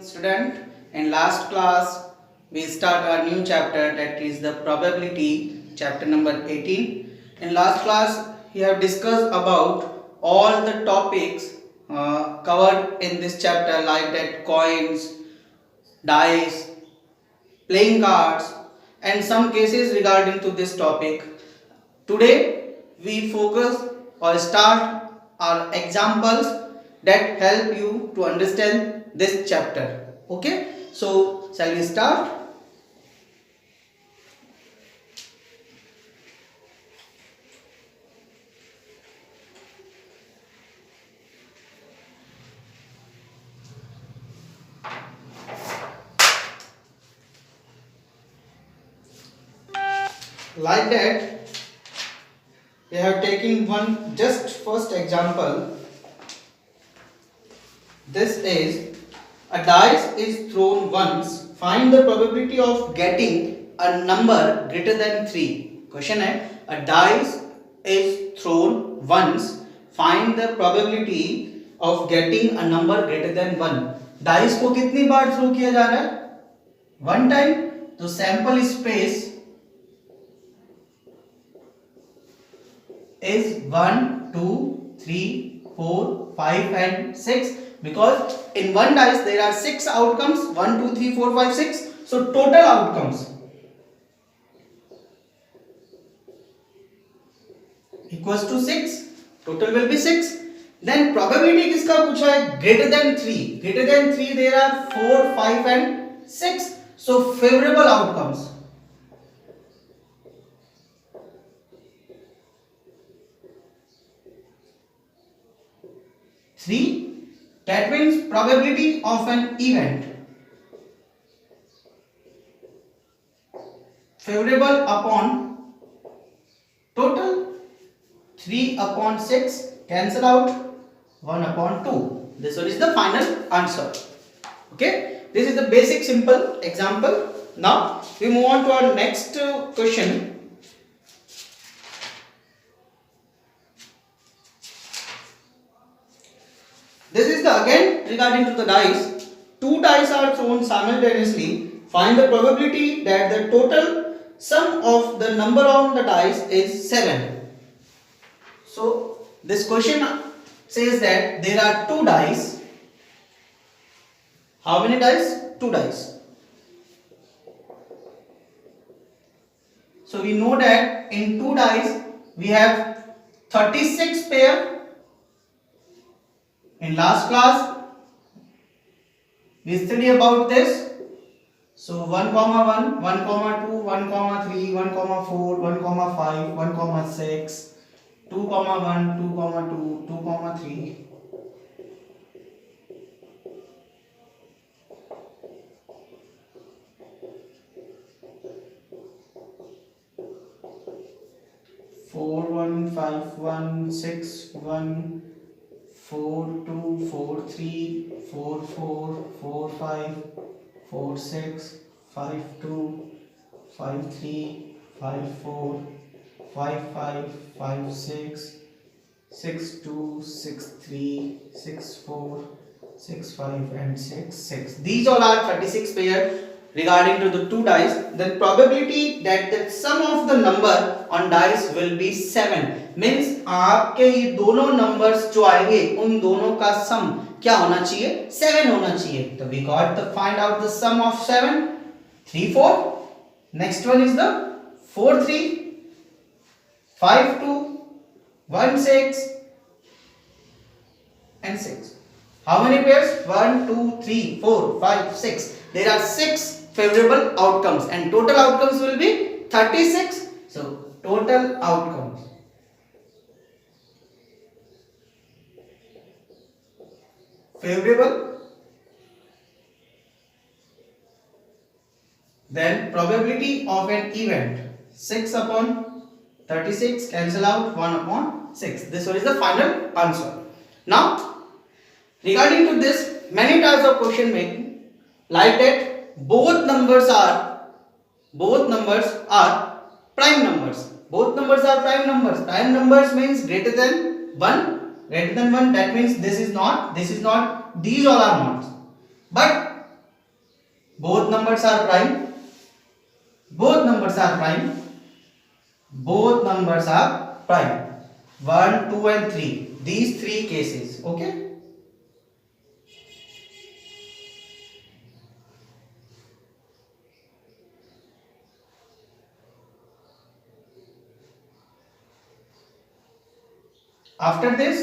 Student, in last class we start our new chapter, that is the probability, chapter number 18. In last class we have discussed about all the topics covered in this chapter, like that coins, dice, playing cards, and some cases regarding to this topic. Today we focus or start our examples that help you to understand this chapter. Okay, so shall we start? Like that, we have taken one just first example. This is a dice is thrown once. Find the probability of getting a number greater than 3. Question है, a dice is thrown once. Find the probability of getting a number greater than 1. Dice को कितनी बार throw किया जा रहा है? One time. तो sample space is 1, 2, 3, 4, 5 and 6, because in one dice there are 6 outcomes, 1, 2, 3, 4, 5, 6. So total outcomes equals to 6. Total will be 6. Then probability किसका पूछा है? Greater than 3. Greater than 3 there are 4, 5 and 6. So favorable outcomes. 3, that means probability of an event favorable upon total. 3 upon 6 cancel out, 1 upon 2. This one is the final answer. Okay, this is the basic simple example. Now we move on to our next question. This is the again regarding to the dice. 2 dice are thrown simultaneously. Find the probability that the total sum of the number on the dice is 7. So this question says that there are 2 dice. How many dice? 2 dice. So we know that in 2 dice we have 36 pair. In last class we study about this. So 1, 1, 1, 2, 1, 3, 1, 4, 1, 5, 1, 6, 2, 1, 2, 2, 2, 3. Four, 1, 5, 1, 6, 1, 4, 2, 4, 3, 4, 4, 4, 5, 4, 6, 5, 2, 5, 3, 5, 4, 5, 5, 5, 6, 6, 2, 6, 3, 6, 4, 6, 5 and 6, 6. These all are 36 pair regarding to the 2 dice. The probability that the sum of the number on dice will be 7. Means आपके ये दोनों numbers जो आएंगे उन दोनों का सम क्या होना चाहिए? 7 होना चाहिए. तो we got to find out the sum of 7. 3, 4. Next one is the 4, 3, 5, 2, 1, 6 and 6. How many pairs? 1, 2, 3, 4, 5, 6. There are 6 favorable outcomes and total outcomes will be 36. So total outcomes favorable, then probability of an event 6 upon 36 cancel out, 1 upon 6. This one is the final answer. Now regarding to this, many types of question making, like that both numbers are prime numbers. Both numbers are prime numbers. Prime numbers means greater than 1. That means this is not, these all are not. But both numbers are prime, both numbers are prime, both numbers are prime, 1 2 and 3, these three cases. Okay, after this,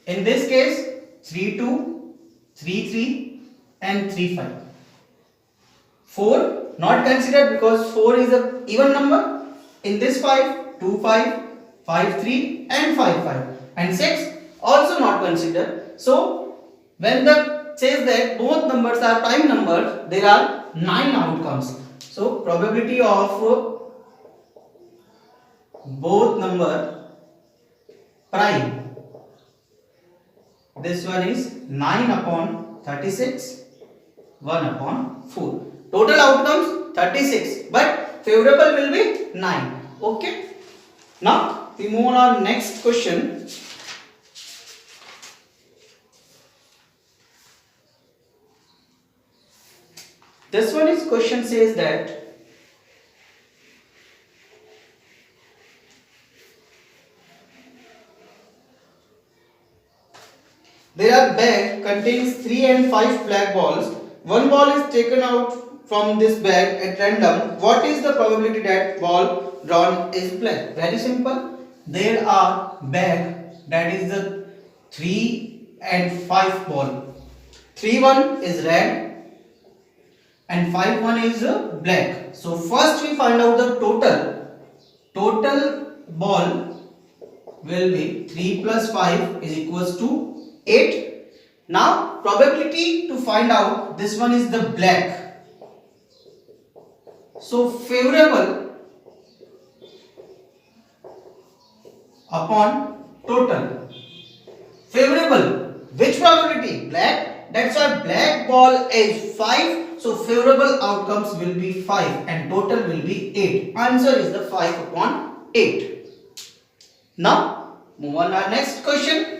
in this case 3 2, 3 3 and 3 5. 4 not considered because 4 is a even number. In this 5, 2 5, 5 3 and 5 5, and 6 also not considered. So when the says that both numbers are prime numbers, there are 9 outcomes. So probability of both number prime, this one is 9 upon 36, 1 upon 4. Total outcomes 36, but favorable will be 9. Okay, now we move on our next question. This one is question says that there are bag contains 3 and 5 black balls. One ball is taken out from this bag at random. What is the probability that ball drawn is black? Very simple. There are bag that is the 3 and 5 ball. 3 1 is red and 5 1 is black. So first we find out the total ball will be 3 plus 5 is equals to 8. Now probability to find out this one is the black. So favorable upon total. Favorable, which probability? Black. That's why black ball is 5. So favorable outcomes will be 5 and total will be 8. Answer is the 5 upon 8. Now move on our next question.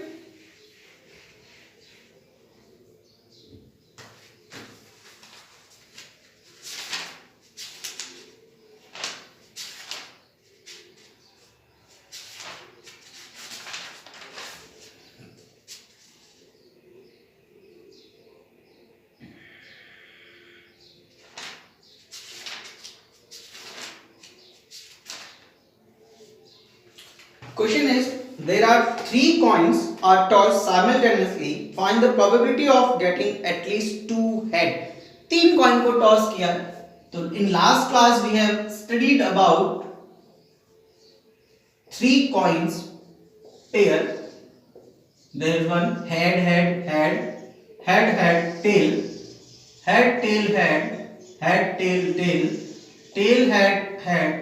Question is, there are 3 coins are tossed simultaneously. Find the probability of getting at least 2 head. 3 coin को toss किया. तो in last class we have studied about 3 coins pair. There is one head head head, head head tail, head tail head, head tail tail, tail head head,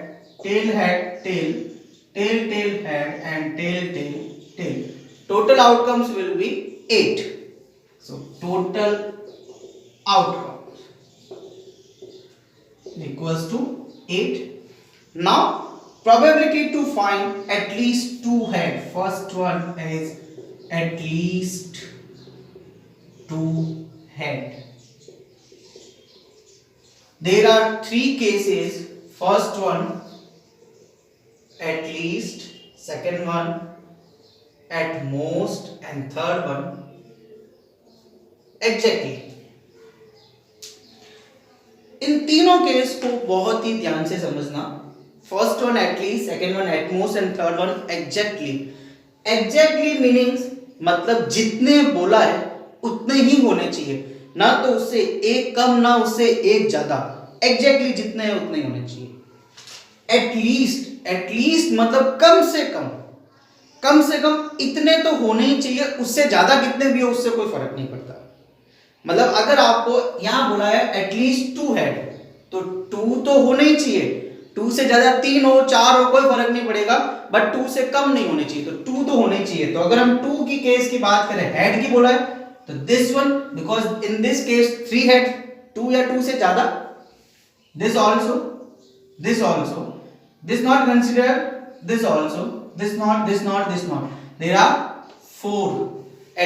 tail head tail, tail tail head and tail tail tail. Total outcomes will be 8. So total outcomes equals to 8. Now probability to find at least 2 head. First one is at least 2 head. There are 3 cases. First one at least, second one at most and third one exactly. इन तीनों case को बहुत ही ध्यान से समझना. First one at least, second one at most and third one exactly. Exactly meanings मतलब जितने बोला है उतने ही होने चाहिए, ना तो उससे एक कम ना उससे एक ज्यादा. एग्जैक्टली जितने हैं उतने ही होने चाहिए. एटलीस्ट, एटलीस्ट मतलब कम से कम इतने तो होने ही चाहिए. उससे ज्यादा कितने भी हो उससे कोई फर्क नहीं पड़ता. मतलब अगर आपको यहां बोला है एटलीस्ट 2 हेड, तो 2 तो होने ही चाहिए. 2 से ज्यादा 3 हो 4 हो कोई फर्क नहीं पड़ेगा, बट 2 से कम नहीं होने चाहिए. तो 2 तो होने चाहिए. तो अगर हम 2 की केस की बात करें, हेड की बोला है, तो this one because in this case 3 head, 2 या 2 से ज्यादा. This also, this also, this not considered, this also, this not, this not, this not. There are 4,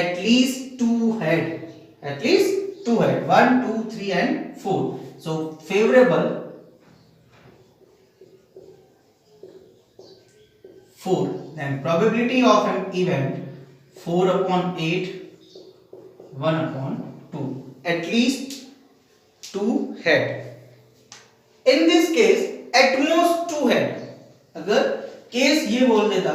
at least 2 head, at least 2 head, 1 2 3 and 4. So favorable 4. Then probability of an event 4 upon 8, 1 upon 2. At least 2 head. In this case at most 2 head. अगर case ये बोल देता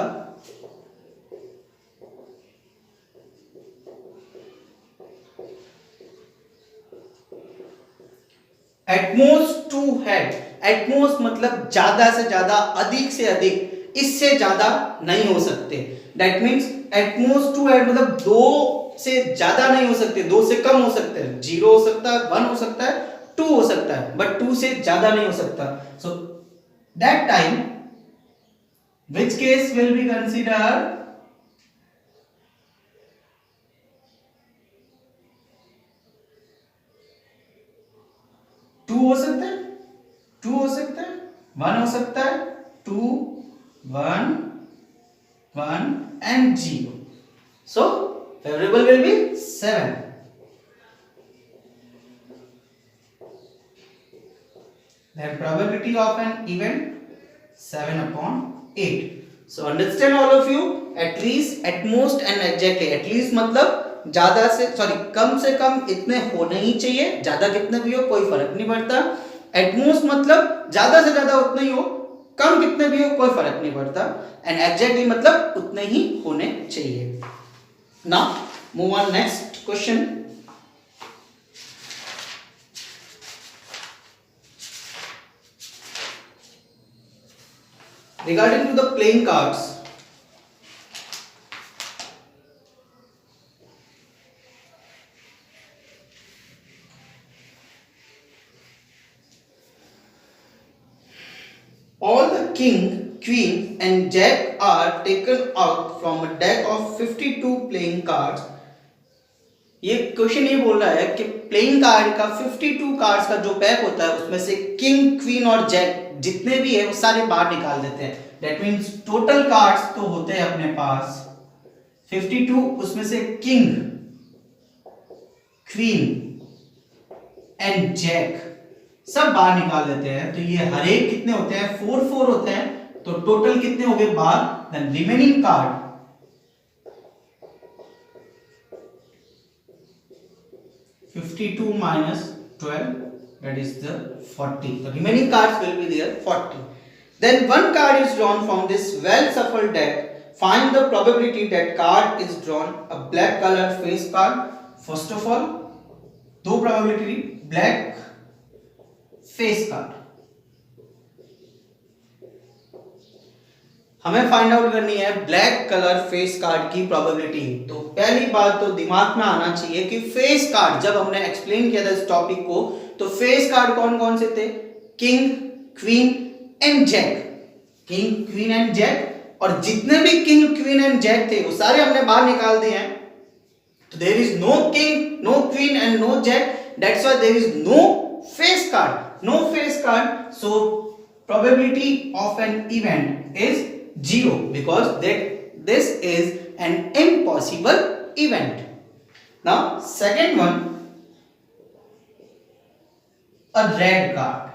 at most 2 head, at most मतलब ज्यादा से ज्यादा, अधिक से अधिक, इससे ज्यादा नहीं हो सकते. दैट मीन्स एटमोस्ट 2 हेड मतलब 2 से ज्यादा नहीं हो सकते, 2 से कम हो सकते हैं, 0 हो सकता है, 1 हो सकता है, 2 हो सकता है, बट 2 से ज्यादा नहीं हो सकता. So that time which case will be considered? टू हो सकता है, 2 हो सकता है, 1 हो सकता है, 2 1 1 and 0. So favorable will be 7. Then probability of an event 7 upon 8. So understand all of you, at least, at most and exactly. At least मतलब ज्यादा से कम से कम इतने होने ही चाहिए, ज्यादा कितने भी हो कोई फर्क नहीं पड़ता. एट मोस्ट मतलब ज्यादा से ज्यादा उतना ही हो, कम कितने भी हो कोई फर्क नहीं पड़ता. एंड एग्जैक्टली मतलब उतने ही होने चाहिए. Now move on next question. Regarding to the playing cards, all the king, queen and jack are taken out from a deck of 52 playing cards. ये क्वेश्चन ये बोल रहा है कि प्लेइंग कार्ड का 52 कार्ड्स का जो पैक होता है उसमें से किंग, क्वीन और जैक जितने भी है वो सारे बाहर निकाल देते हैं. दैट मींस टोटल कार्ड्स तो होते हैं अपने पास 52, उसमें से किंग, क्वीन एंड जैक सब बाहर निकाल देते हैं. तो ये हर एक कितने होते हैं, 4 4 होते हैं. तो टोटल कितने हो गए बाहर. Then remaining card 52 minus 12, that is the 40. The remaining cards will be there 40. Then one card is drawn from this well shuffled deck. Find the probability that card is drawn a black color face card. First of all, दो probability black face card. हमें find out करनी है black colour face card की probability. तो पहली बात तो दिमाग में आना चाहिए कि फेस कार्ड, जब हमने एक्सप्लेन किया था इस टॉपिक को, तो फेस कार्ड कौन कौन से थे, king, queen and jack. King, queen and jack, और जितने भी किंग, क्वीन एंड जैक थे वो सारे हमने बाहर निकाल दिए हैं. तो there is no king, no queen and no jack. That's why there is no face card, no face card. So probability of an event is 0 because this is an impossible event. Now second one, a red card.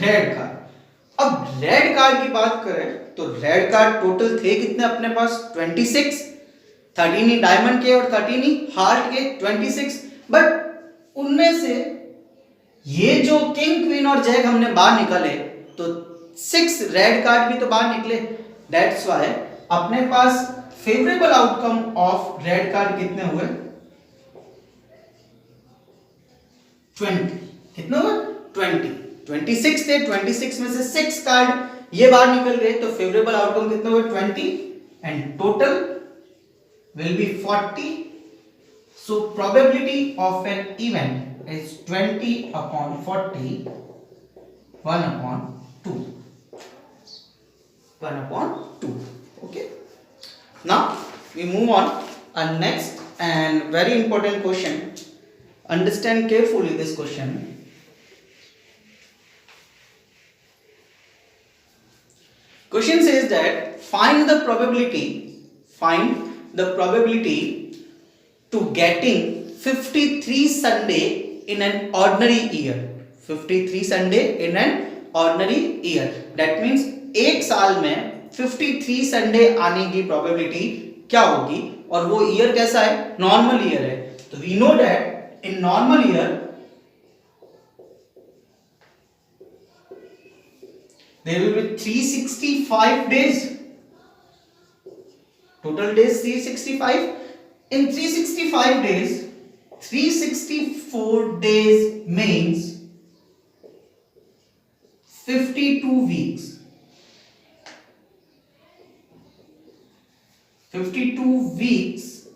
Red card. अब red card की बात करें तो red card total थे कितने अपने पास, 26. 13 ही diamond के और 13 ही हार्ट के, 26. बट उनमें से ये जो किंग, क्वीन और जैक हमने बाहर निकाले तो 6 रेड कार्ड भी तो बाहर निकले. दैट्स व्हाई अपने पास favourable outcome of red card कितने हुए, 20. कितने हुए, 20. 26 थे, 26 में से 6 कार्ड ये बाहर निकल गए, तो फेवरेबल आउटकम कितने हुए, 20. And total will be 40. So probability of an event is 20 upon 40, 1 upon 2. 1 upon 2. Okay. Now we move on. Our next and very important question. Understand carefully this question. Question says that find the probability to getting 53 Sunday in an ordinary year. 53 Sunday in an ordinary year. That means एक साल में 53 Sunday आने की probability क्या होगी, और वो year कैसा है, नॉर्मल ईयर है. तो we know that in normal year there will be 365 days. Total days 365. In 365 days, 364 days means 52 weeks. 52 weeks,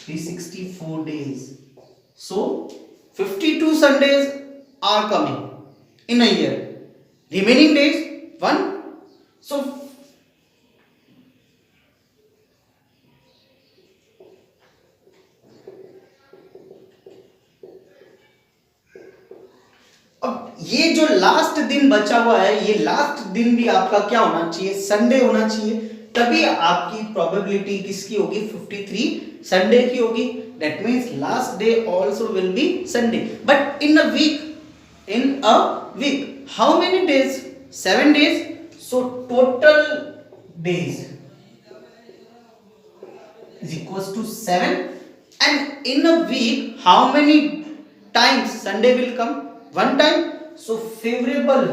364 days. So 52 Sundays are coming in a year. Remaining days 1. So अब ये जो last दिन बचा हुआ है, ये लास्ट दिन भी आपका क्या होना चाहिए, संडे होना चाहिए. तभी आपकी प्रोबेबिलिटी किसकी होगी, 53 संडे की होगी. That means last day also will be Sunday. But in a week how many days? 7 days. So total days is equals to 7. And in a week, how many times Sunday will come? One time. So favorable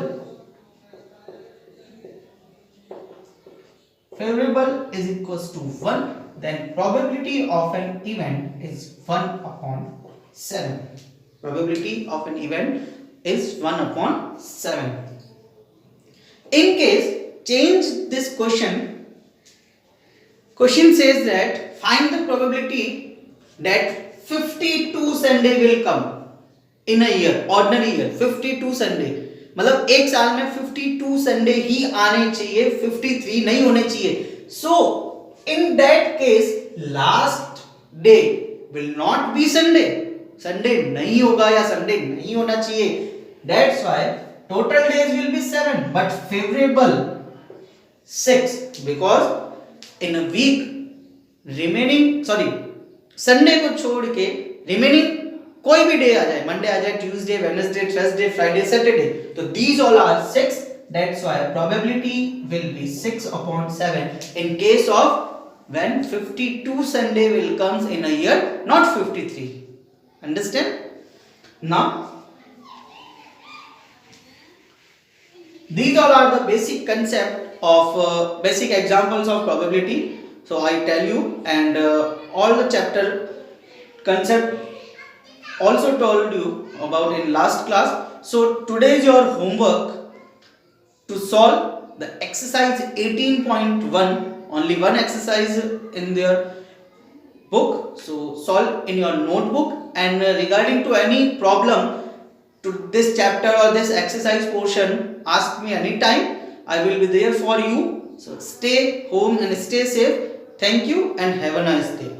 is equals to 1. Then probability of an event is 1 upon 7. Probability of an event is 1 upon 7. In case, change this question. Question says that find the probability that 52 Sunday will come in a year, ordinary year. 52 Sunday मतलब एक साल में 52 Sunday ही आने चाहिए, 53 नहीं होने चाहिए. So in that case, last day will not be Sunday. Sunday नहीं होगा या संडे नहीं होना चाहिए. That's why total days will be 7, but favorable 6, because in a week remaining Sunday को छोड़ के रिमेनिंग कोई भी डे आ जाए, मंडे आ जाए, Tuesday, Wednesday, Thursday, Friday, Saturday, तो these all are 6. That's why probability will be 6 upon 7 in case of when 52 Sunday will comes in a year, not 53. Understand? Now these all are the basic concept of basic examples of probability. So I tell you, and all the chapter concept also told you about in last class. So today is your homework to solve the exercise 18.1. Only one exercise in their book. So solve in your notebook, and regarding to any problem to this chapter or this exercise portion, ask me anytime. I will be there for you. So stay home and stay safe. Thank you and have a nice day.